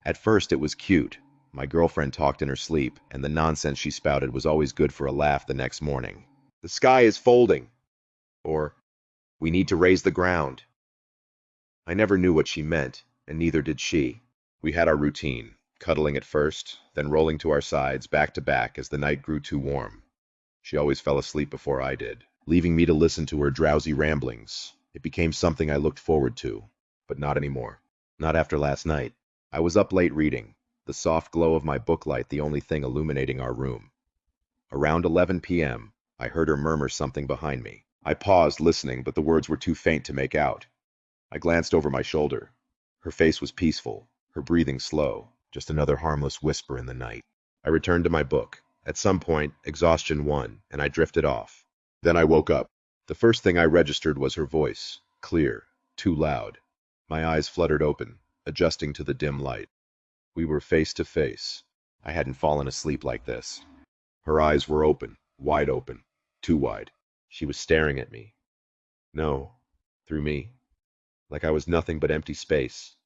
At first it was cute. My girlfriend talked in her sleep, and the nonsense she spouted was always good for a laugh the next morning. The sky is folding. Or, we need to raise the ground. I never knew what she meant, and neither did she. We had our routine, cuddling at first, then rolling to our sides back to back as the night grew too warm. She always fell asleep before I did, leaving me to listen to her drowsy ramblings. It became something I looked forward to, but not anymore. Not after last night. I was up late reading, the soft glow of my booklight the only thing illuminating our room. Around 11 p.m., I heard her murmur something behind me. I paused, listening, but the words were too faint to make out. I glanced over my shoulder. Her face was peaceful, her breathing slow, just another harmless whisper in the night. I returned to my book. At some point, exhaustion won, and I drifted off. Then I woke up. The first thing I registered was her voice, clear, too loud. My eyes fluttered open, adjusting to the dim light. We were face to face. I hadn't fallen asleep like this. Her eyes were open, wide open, too wide. She was staring at me. No, through me, like I was nothing but empty space.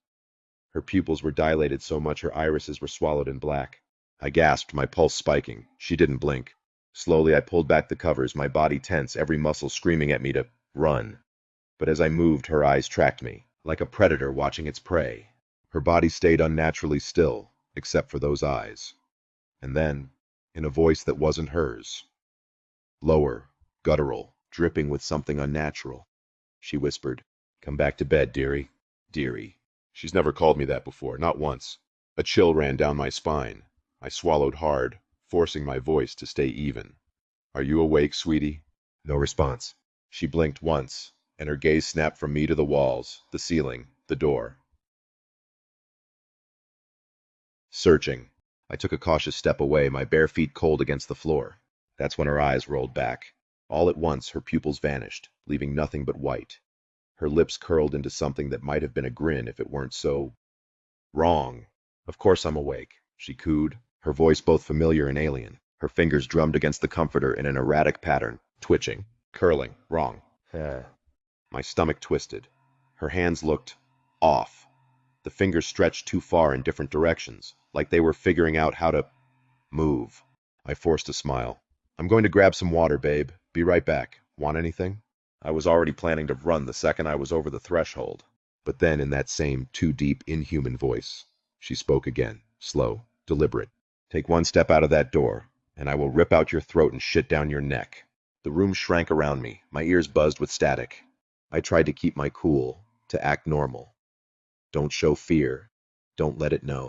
Her pupils were dilated so much her irises were swallowed in black. I gasped, my pulse spiking. She didn't blink. Slowly I pulled back the covers, my body tense, every muscle screaming at me to run. But as I moved, her eyes tracked me, like a predator watching its prey. Her body stayed unnaturally still, except for those eyes. And then, in a voice that wasn't hers, lower, guttural, dripping with something unnatural, she whispered, "Come back to bed, dearie." Dearie. She's never called me that before, not once. A chill ran down my spine. I swallowed hard, forcing my voice to stay even. "Are you awake, sweetie?" No response. She blinked once, and her gaze snapped from me to the walls, the ceiling, the door. Searching. I took a cautious step away, my bare feet cold against the floor. That's when her eyes rolled back. All at once, her pupils vanished, leaving nothing but white. Her lips curled into something that might have been a grin if it weren't so wrong. "Of course I'm awake," she cooed, her voice both familiar and alien. Her fingers drummed against the comforter in an erratic pattern, twitching, curling. Wrong. My stomach twisted. Her hands looked off. The fingers stretched too far in different directions, like they were figuring out how to move. I forced a smile. "I'm going to grab some water, babe. Be right back. Want anything?" I was already planning to run the second I was over the threshold. But then, in that same too deep, inhuman voice, she spoke again, slow, deliberate. "Take one step out of that door, and I will rip out your throat and shit down your neck." The room shrank around me, my ears buzzed with static. I tried to keep my cool, to act normal. Don't show fear. Don't let it know.